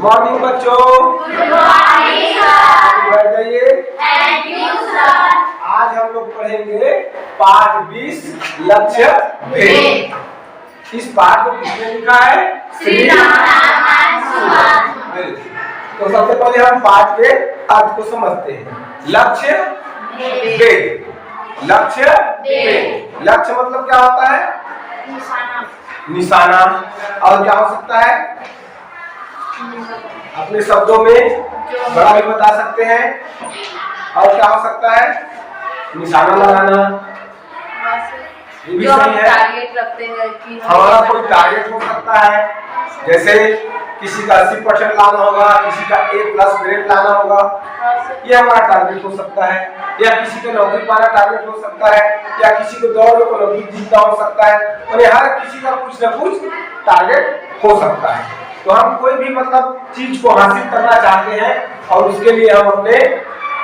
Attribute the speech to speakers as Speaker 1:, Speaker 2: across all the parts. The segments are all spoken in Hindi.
Speaker 1: मॉर्निंग बच्चों।
Speaker 2: Good morning sir.
Speaker 1: बैठ जाइए।
Speaker 2: Thank you sir.
Speaker 1: आज हम लोग पढ़ेंगे पाठ 20 लक्ष्य भेद। इस पाठ को किसने लिखा है?
Speaker 2: श्री राम सुमन।
Speaker 1: तो सबसे पहले हम पाठ के अर्थ को समझते हैं। लक्ष्य भेद। लक्ष्य भेद। लक्ष्य मतलब क्या होता है?
Speaker 2: निशाना।
Speaker 1: निशाना। और क्या हो सकता है? अपने शब्दों में बड़ा भी बता सकते हैं। और क्या हो सकता है? निशाना लगाना। ये भी सही है।
Speaker 2: टारगेट रखते हैं कि
Speaker 1: हमारा कोई टारगेट हो सकता है, जैसे किसी का 80% लाना होगा, किसी का A+ ग्रेड लाना होगा, ये हमारा टारगेट हो सकता है। या किसी को नौकरी पाना टारगेट हो सकता है, या किसी को दौड़ में ओलंपिक जीतना हो सकता है। और हर किसी का कुछ न कुछ टारगेट हो सकता है। तो हम कोई भी मतलब चीज को हासिल करना चाहते हैं और उसके लिए हम अपने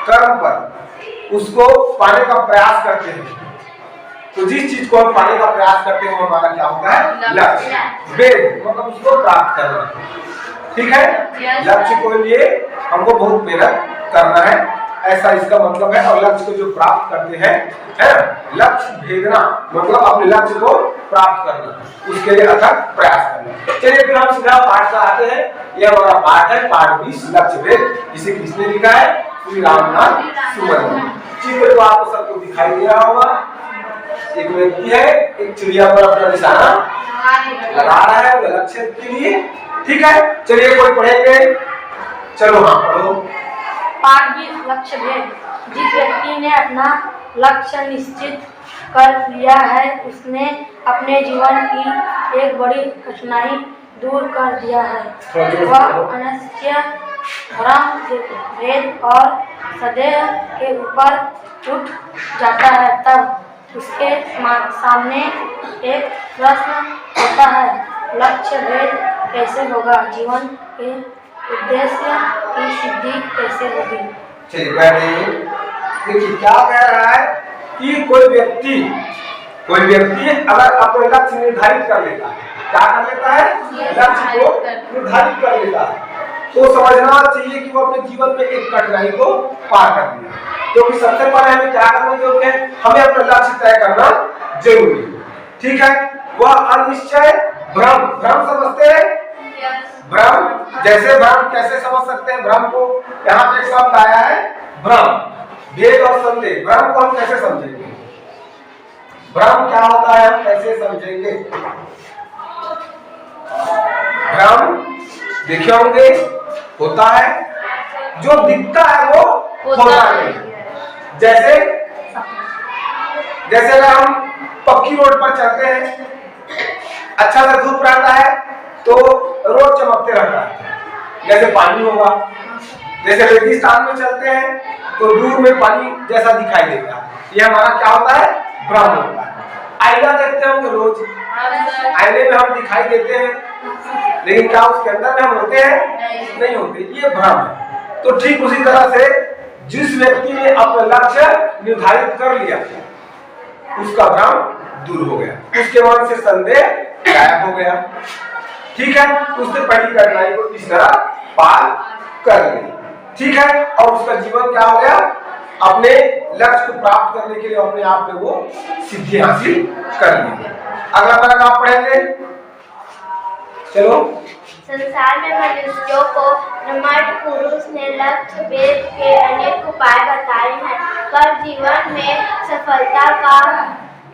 Speaker 1: कर्म पर उसको पाने का प्रयास करते हैं। तो जिस चीज को हम पाने का प्रयास करते हैं वो हमारा क्या होता है? लक्ष्य। वेद मतलब उसको प्राप्त करना। ठीक है। लक्ष्य को लिए हमको बहुत मेहनत करना है, ऐसा इसका मतलब है। और लक्ष्य को जो प्राप्त करते हैं, है लक्ष्य भेदना मतलब अपने लक्ष्य को प्राप्त करना, उसके लिए अथक प्रयास करना। चलिए फिर हम सीधा पाठ पर आते हैं। यह हमारा पाठ है पाठ 20 लक्ष्य भेद, जिसे किसने लिखा है? श्री रामनाथ सुमन। चित्र तो आपको सबको दिखाई दे रहा होगा। एक व्यक्ति है, एक चिड़िया पर अपना निशाना लगा रहा है लक्ष्य के लिए। ठीक है। चलिए कोई पढ़ेंगे? चलो हाँ पढ़ो।
Speaker 3: पाठ 20 लक्ष्य भेद। जिस व्यक्ति ने अपना लक्ष्य निश्चित कर लिया है उसने अपने जीवन की एक बड़ी कठिनाई दूर कर दिया है। वह अनिश्चय भ्रम भेद और संदेह के ऊपर उठ जाता है। तब उसके सामने एक प्रश्न होता है, लक्ष्य भेद कैसे होगा? जीवन के उद्देश्य की सिद्धि कैसे होगी?
Speaker 1: चलिए बैठिए। देखिए क्या कह रहा है कि कोई व्यक्ति अगर अपने लक्ष्य निर्धारित कर लेता है, क्या कर लेता है? लक्ष्य को निर्धारित कर लेता है, तो समझना चाहिए कि वो अपने जीवन में एक कठिनाई को पार कर दिया। क्योंकि सबसे पहले हमें क्या करना जरूरी है? हमें अपना लक्ष्य तय करना जरूरी है। ठीक है। वह अनिश्चय भ्रम, भ्रम समझते हैं? भ्रम, जैसे भ्रम कैसे समझ सकते हैं? भ्रम को यहाँ पे एक शब्द आया है भ्रम, भेद और संदेह। भ्रम को हम कैसे समझेंगे? भ्रम क्या होता है हम कैसे समझेंगे? भ्रम देखे होंगे होता है, जो दिखता है वो होता नहीं। जैसे अगर हम पक्की रोड पर चलते हैं, अच्छा सा धूप रहता है तो रोड चमकते रहता है, जैसे पानी होगा। जैसे रेगिस्तान में चलते हैं तो दूर में पानी जैसा दिखाई देता है। ये हमारा क्या होता है? भ्रम होता है। आईना देखते होंगे रोज, आईने में हम दिखाई देते हैं, लेकिन क्या उसके अंदर में हम होते हैं? नहीं होते। ये भ्रम है। तो ठीक उसी तरह से जिस व्यक्ति ने अपना लक्ष्य निर्धारित कर लिया उसका भ्रम दूर हो गया, उसके मन से संदेह गायब हो गया। ठीक है। उसने पहली कठिनाई को इस तरह पार कर ली। ठीक है। और उसका जीवन क्या हो गया? अपने लक्ष्य को प्राप्त करने के लिए अपने आप में वो सिद्धि हासिल कर ली। अगला पैराग्राफ पढ़ेंगे। चलो।
Speaker 4: संसार में मनुष्यों को ब्रह्मांड पुरुष ने लक्ष्य भेद के अनेक उपाय बताए हैं, पर जीवन में सफलता का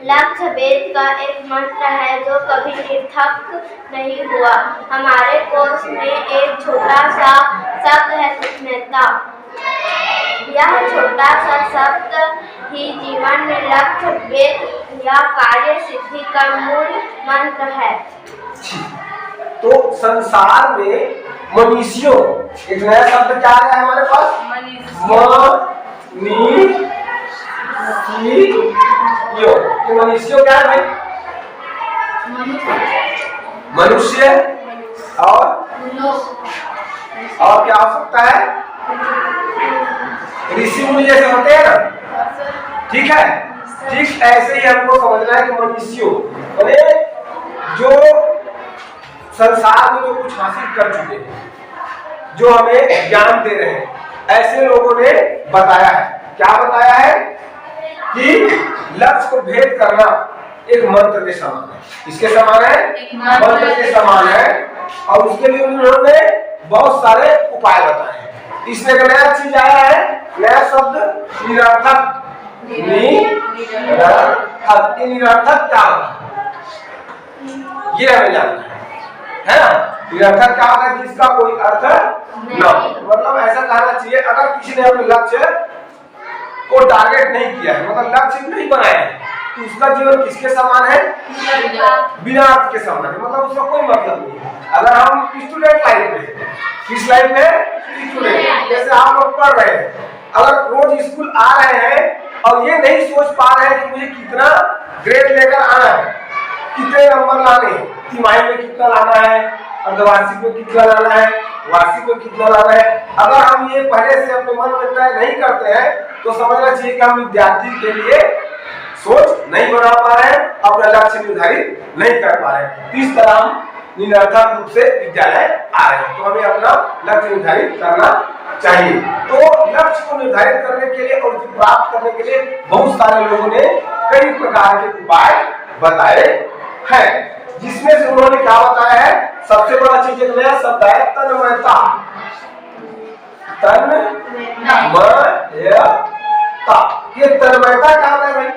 Speaker 4: लक्ष्य भेद का एक मंत्र है जो कभी निरर्थक नहीं हुआ। हमारे कोश में एक छोटा सा शब्द है सूक्ष्मता। यह छोटा सा शब्द ही जीवन में लक्ष्य भेद या कार्य सिद्धि का मूल मंत्र है।
Speaker 1: तो संसार में मनुष्यों, एक नया शब्द क्या है हमारे पास? मनुष्यों क्या है भाई? मनुष्य और क्या हो सकता है? ऋषि मुनि जैसे होते हैं ना। ठीक है। ठीक ऐसे ही हमको समझना है कि मनुष्यों जो संसार में जो कुछ हासिल कर चुके हैं, जो हमें ज्ञान दे रहे हैं, ऐसे लोगों ने बताया है। क्या बताया है कि लक्ष्य को भेद करना एक मंत्र के समान है। किसके समान है? मंत्र के समान है। और उसके लिए उन्होंने बहुत सारे उपाय बताए हैं। इसमें एक नया चीज आया है, नया शब्द निरर्थक। निरर्थक, निरर्थक क्या होता है ये हमें जानना है ना? निरर्थक क्या होता है? जिसका कोई अर्थ न हो। मतलब ऐसा कहना चाहिए, अगर किसी ने अपने लक्ष्य को टारगेट नहीं किया है, मतलब लक्ष्य नहीं बनाया है, तो उसका जीवन किसके समान है? बिना अर्थ के समान है। मतलब उसका कोई मतलब नहीं है। अगर हम स्टूडेंट लाइफ में, किस लाइफ में? स्टूडेंट, जैसे आप लोग पढ़ रहे हैं, अगर रोज स्कूल आ रहे हैं और ये नहीं सोच पा रहे हैं कि मुझे कितना ग्रेड लेकर आना है, कितने नंबर लाने हैं, तिमाही में कितना लाना है, अर्धवार्षिक में कितना लाना है, वार्षिक में कितना लाना है, अगर हम ये पहले से अपने मन में तय नहीं करते हैं तो समझना चाहिए कि हम विद्यार्थी के लिए सोच नहीं बना पा रहे हैं, अपना लक्ष्य निर्धारित नहीं कर पा रहे हैं। इस तरह हम निरर्थक रूप से विद्यालय आ रहे हैं। तो हमें अपना लक्ष्य निर्धारित करना चाहिए। तो लक्ष्य को निर्धारित करने के लिए और प्राप्त करने के लिए बहुत सारे लोगों ने कई प्रकार के उपाय बताए हैं, जिसमें से उन्होंने क्या बताया है? सबसे बड़ा चीज एक नया शब्द है, तन्मयता। तन्मयता, ये तन्मयता क्या होता है भाई?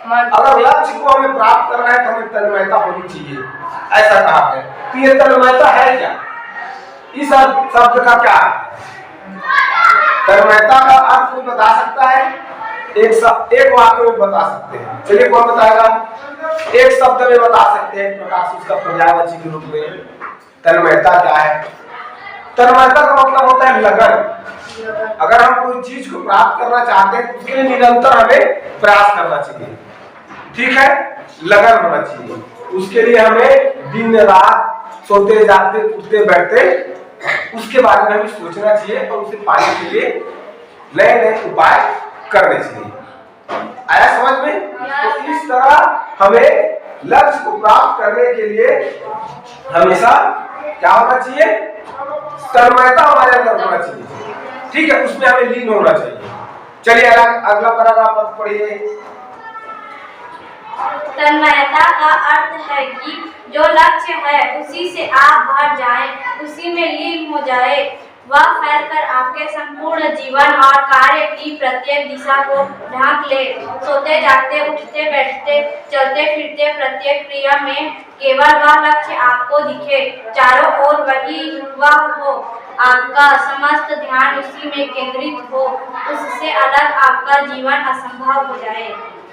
Speaker 1: अगर लक्ष्य को हमें प्राप्त करना है तो हमें तन्मयता होनी चाहिए, ऐसा कहा है। तो ये तन्मयता है क्या? इस शब्द का क्या है? तन्मयता का अर्थ कोई बता सकता है? एक वाक्य में बता सकते हैं। चलिए कौन बताएगा? एक शब्द में बता सकते हैं प्रकाश उसका पर्यायवाची के रूप में। तन्मयता क्या है? तन्मयता का मतलब होता है लगन। अगर हम कोई चीज को प्राप्त करना चाहते हैं तो उसके लिए निरंतर हमें प्रयास करना चाहिए, ठीक है? लगन होना चाहिए। उसके लिए हमें दिन रात सोते जागते उठते बैठते उसके बारे में हमें सोचना चाहिए और उसे पाने के लिए नए नए उपाय करने चाहिए। आया समझ में? तो इस तरह हमें लक्ष्य को प्राप्त करने के लिए हमेशा क्या होना चाहिए? तन्मयता हमारे अंदर होना चाहिए, ठीक है? उसमें हमें लीन होना चाहिए। चलिए अगला पैराग्राफ आप पढ़िए।
Speaker 4: तन्मयता का अर्थ है कि जो लक्ष्य है उसी से आप भर जाएं, उसी में लीन हो जाए, वह फैलकर आपके संपूर्ण जीवन और कार्य की प्रत्येक दिशा को ढांक ले। सोते जागते उठते बैठते चलते फिरते प्रत्येक क्रिया में केवल वह लक्ष्य आपको दिखे, चारों ओर वही वह हो, आपका समस्त ध्यान उसी में केंद्रित हो, उससे अलग आपका जीवन असंभव हो जाए।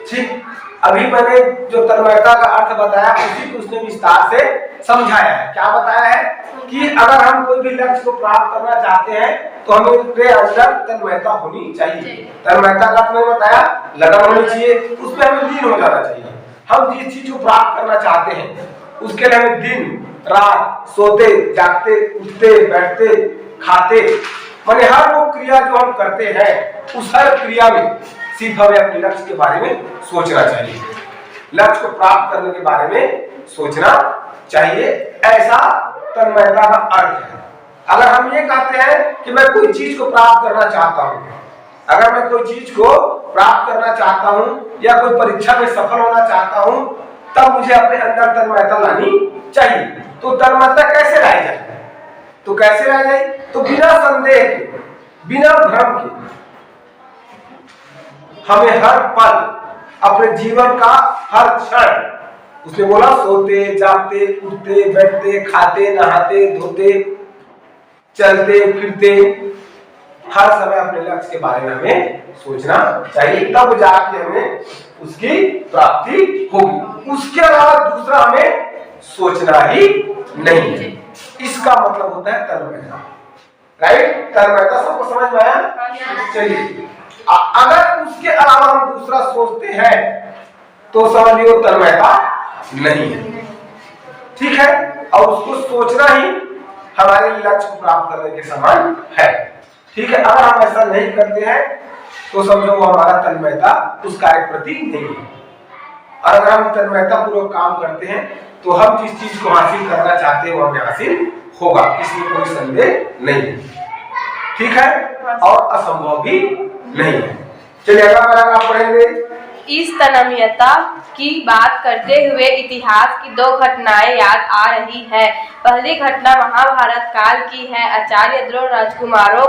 Speaker 1: ठीक, अभी मैंने जो तन्मयता का अर्थ बताया उसी को उसने विस्तार से समझाया है। क्या बताया है कि अगर हम कोई भी लक्ष्य को प्राप्त करना चाहते हैं तो हमें उसके अंदर तन्मयता होनी चाहिए। तन्मयता का अर्थ मैंने बताया लगन होनी चाहिए, उसमें हमें लीन हो जाना चाहिए। हम जिस चीज को प्राप्त करना चाहते हैं उसके लिए हमें दिन रात सोते जागते उठते बैठते खाते माने हर वो क्रिया जो हम करते हैं उस हर क्रिया में सिर्फ हमें अपने लक्ष्य के बारे में सोचना चाहिए, लक्ष्य को प्राप्त करने के बारे में सोचना चाहिए। ऐसा तन्मयता का अर्थ है। अगर हम ये कहते हैं कि मैं कोई चीज को प्राप्त करना चाहता हूँ, अगर मैं कोई चीज को प्राप्त करना चाहता हूँ या कोई परीक्षा में सफल होना चाहता हूँ, तब मुझे अपने अंदर तन्मयता लानी चाहिए। तो तन्मयता कैसे लाई जाए? तो कैसे लाई जाए? तो बिना संदेह के, बिना भ्रम के हमें हर पल अपने जीवन का हर क्षण, उसने बोला सोते जागते उठते बैठते खाते नहाते धोते चलते फिरते हर समय अपने लक्ष्य के बारे में हमें सोचना चाहिए, तब जाके हमें उसकी प्राप्ति होगी। उसके अलावा दूसरा हमें सोचना ही नहीं है। इसका मतलब होता है तन्मयता। राइट? तन्मयता सबको समझ में आया? चलिए, अगर उसके अलावा हम दूसरा सोचते हैं तो समझिए तन्मयता नहीं है, ठीक है? और उसको सोचना ही हमारे लक्ष्य को प्राप्त करने के समान है, ठीक है? अगर हम ऐसा नहीं करते हैं तो समझो वो हमारा तन्मयता उस कार्य प्रति नहीं है। और अगर हम तन्मयता पूर्वक काम करते हैं तो हम जिस चीज को हासिल करना चाहते हैं वो हमें हासिल होगा, इसमें कोई संदेह नहीं है। ठीक है, और असंभव भी नहीं है। चलिए अगला पैराग्राफ पढ़ेंगे।
Speaker 5: इस तन्मयता की बात करते हुए इतिहास की दो घटनाएं याद आ रही है। पहली घटना महाभारत काल की है। आचार्य द्रोण राजकुमारों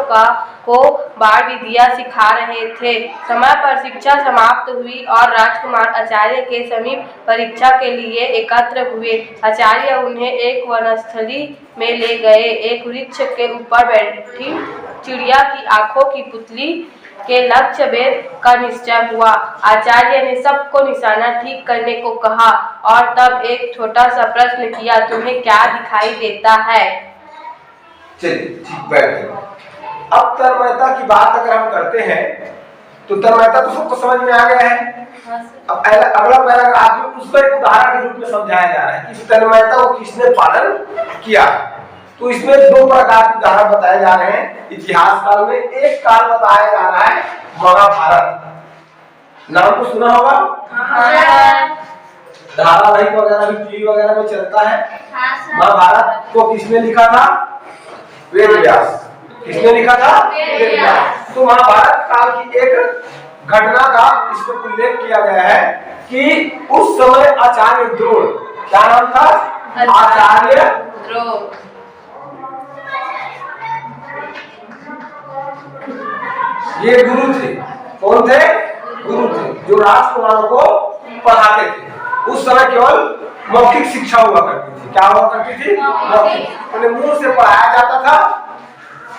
Speaker 5: को बाण विद्या सिखा रहे थे। समय पर शिक्षा समाप्त हुई और राजकुमार आचार्य के समीप परीक्षा के लिए एकत्र हुए। आचार्य उन्हें एक वनस्थली में ले गए। एक वृक्ष के ऊपर बैठी चिड़िया की आंखों की पुतली के लक्ष्य भेद का निश्चय हुआ। आचार्य ने सबको निशाना ठीक करने को कहा और तब एक छोटा सा प्रश्न किया, तुम्हें क्या दिखाई देता है?
Speaker 1: चलिए ठीक बैठे। अब तन्मयता की बात अगर हम करते हैं तो तन्मयता तो सबको समझ में आ गया है। अब अगला पैराग्राफ में उसको एक उदाहरण के रूप में समझाया जा रहा है कि इस तन्मयता को किसने पालन किया। तो इसमें दो प्रकार के उदाहरण बताए जा रहे हैं इतिहास काल में। एक काल बताया जा रहा है महाभारत, नाम तो सुना होगा, धारावाहिक वगैरह भी टीवी वगैरह में चलता है। महाभारत को किसने लिखा था? वेद व्यास। किसने लिखा था? वेद व्यास। तो महाभारत काल की एक घटना का इसमें उल्लेख किया गया है कि उस समय आचार्य द्रोण, क्या नाम था? आचार्य
Speaker 5: द्रोण
Speaker 1: ये गुरु थे। कौन थे? गुरु थे, जो राजकुमारों को पढ़ाते थे। उस समय केवल मौखिक शिक्षा हुआ करती थी। क्या हुआ करती थी? मौखिक। उन्हें मुंह से पढ़ाया जाता था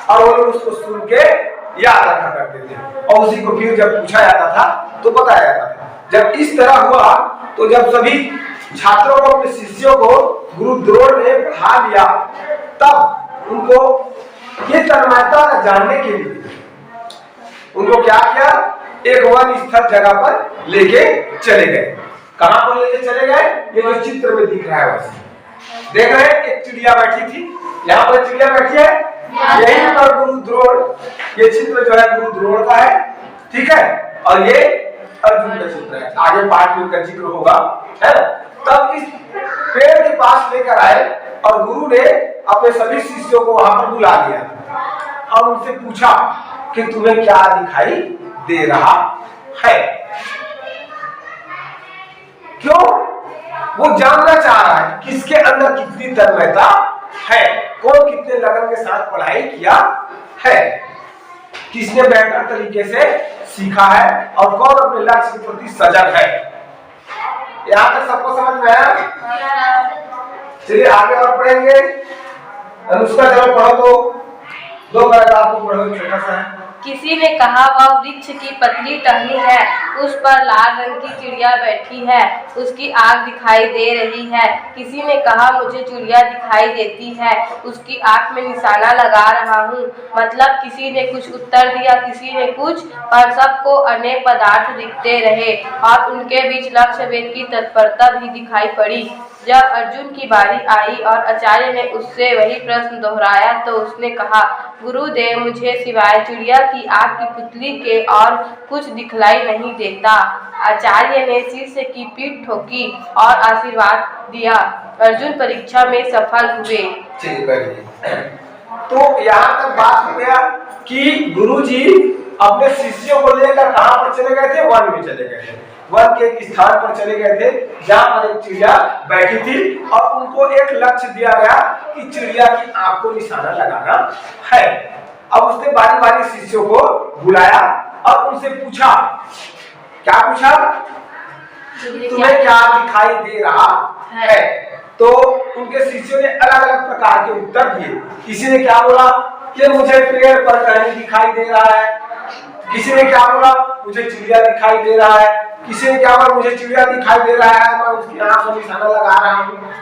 Speaker 1: और वो लोग उसको सुन के याद रखा करते थे और उसी को फिर जब पूछा जाता था तो बताया जाता था। जब इस तरह हुआ तो जब सभी छात्रों को, अपने शिष्यों को गुरु द्रोण ने पढ़ा लिया, तब उनको ये तन्मयता का जानने के लिए उनको क्या किया? एक वन स्थल जगह पर लेके चले गए। कहां पर लेके चले गए? ये जो चित्र में दिख रहा है वैसे देख रहे हैं, एक चिड़िया बैठी थी। यहाँ पर चिड़िया बैठी है, यहीं पर गुरु द्रोण, ये चित्र जो है गुरु द्रोण का है। ठीक है, और ये अर्जुन का चित्र है। आगे पाठ में का जिक्र होगा, है ना। तब इस पेड़ के पास लेकर आए और गुरु ने अपने सभी शिष्यों को वहां पर बुला लिया और उनसे पूछा कि तुम्हें क्या दिखाई दे रहा है। क्यों? वो जानना चाह रहा है किसके अंदर कितनी तन्मयता है, कौन कितने लगन के साथ पढ़ाई किया है, किसने बेहतर तरीके से सीखा है और कौन अपने लक्ष्य के प्रति सजग है। यहाँ तक सबको समझ में आया? चलिए आगे और पढ़ेंगे। अनुष्का जब पढ़ो तो दो पैराग्राफ को पढ़ो, छोटा सा है।
Speaker 5: किसी ने कहा, वह वृक्ष की पतली टहनी है, उस पर लाल रंग की चिड़िया बैठी है, उसकी आंख दिखाई दे रही है। किसी ने कहा, मुझे चिड़िया दिखाई देती है, उसकी आंख में निशाना लगा रहा हूँ। मतलब किसी ने कुछ उत्तर दिया, किसी ने कुछ, पर सबको अनेक पदार्थ दिखते रहे और उनके बीच लक्ष्य भेद की तत्परता भी दिखाई पड़ी। जब अर्जुन की बारी आई और आचार्य ने उससे वही प्रश्न दोहराया तो उसने कहा, गुरुदेव, मुझे सिवाय चिड़िया की आंख की पुतली के और कुछ दिखलाई नहीं देता। आचार्य ने शिष्य की पीठ ठोकी और आशीर्वाद दिया। अर्जुन परीक्षा में सफल हुए।
Speaker 1: तो यहाँ तक बात हो गया कि गुरुजी अपने शिष्यों को लेकर कहां पर चले गए थे? वन में चले गए थे। वन के एक स्थान पर चले गए थे जहां पर एक चिड़िया बैठी थी और उनको एक लक्ष्य दिया गया कि चिड़िया की आंख को निशाना लगाना है। अब उसने बारी बारी शिष्यों को बुलाया और उनसे पूछा, क्या पूछा? तुम्हें क्या दिखाई दे रहा है? तो उनके शिष्यों ने अलग अलग प्रकार के उत्तर दिए। किसी ने क्या बोला कि मुझे पेड़ पर टहनी दिखाई दे रहा है, किसी ने क्या बोला, मुझे चिड़िया दिखाई दे रहा है, किसी ने क्या बोला, मुझे चिड़िया दिखाई दे रहा है, मैं उसकी आंख में निशाना लगा रहा हूँ।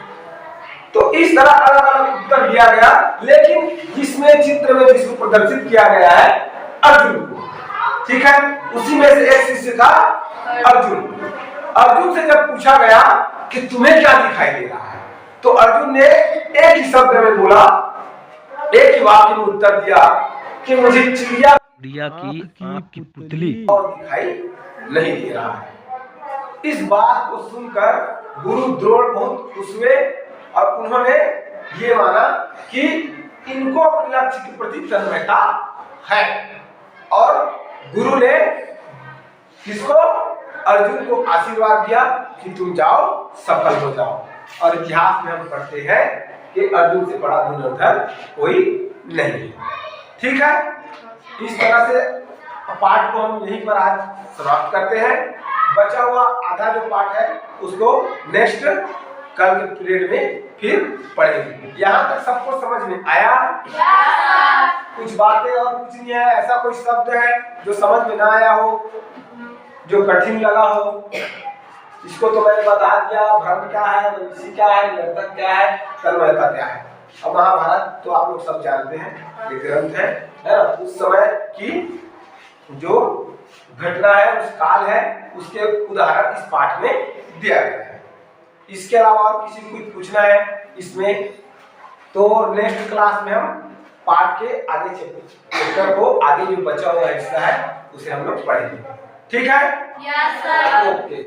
Speaker 1: तो इस तरह अलग अलग उत्तर दिया गया, लेकिन जिसमें चित्र में जिसको प्रदर्शित किया गया है अर्जुन को, ठीक है, उसी में से एक शिष्य था अर्जुन। अर्जुन से जब पूछा गया कि तुम्हें क्या दिखाई दे रहा है, तो अर्जुन ने एक ही शब्द में बोला, एक ही वाक्य में उत्तर दिया कि मुझे चिड़िया
Speaker 6: की आंख की पुतली
Speaker 1: और दिखाई नहीं दे रहा है। इस बात को सुनकर गुरु द्रोण बहुत खुश हुए और उन्होंने ये माना कि इनको अपने लक्ष्य के प्रति तन्मयता है। और गुरु ने किसको, अर्जुन को आशीर्वाद दिया कि तुम जाओ सफल हो जाओ। और इतिहास में हम पढ़ते हैं कि अर्जुन से बड़ा धनुर्धर कोई नहीं है। ठीक है, इस तरह से पाठ को हम यहीं पर आज समाप्त करते हैं। बचा हुआ आधा जो पाठ है उसको नेक्स्ट कल के पीरियड में फिर पढ़ेंगे। यहाँ तक सबको समझ में आया? कुछ बातें और कुछ नहीं है, ऐसा कोई शब्द है जो समझ में ना आया हो, जो कठिन लगा हो? इसको तो मैंने बता दिया, भ्रम क्या है, मनीषी क्या है, नर्तक क्या है, तन्मयता क्या है। अब महाभारत तो आप लोग सब जानते हैं, ये ग्रंथ है ना, उस समय की जो घटना है, उस काल है, उसके उदाहरण इस पाठ में दिया गया है। इसके अलावा और किसी को कुछ पूछना है इसमें तो नेक्स्ट क्लास में हम पाठ के आगे चैप्टर को, आगे जो बचा हुआ हिस्सा है उसे हम लोग पढ़ेंगे। ठीक है?
Speaker 2: Yes sir.
Speaker 1: ओके।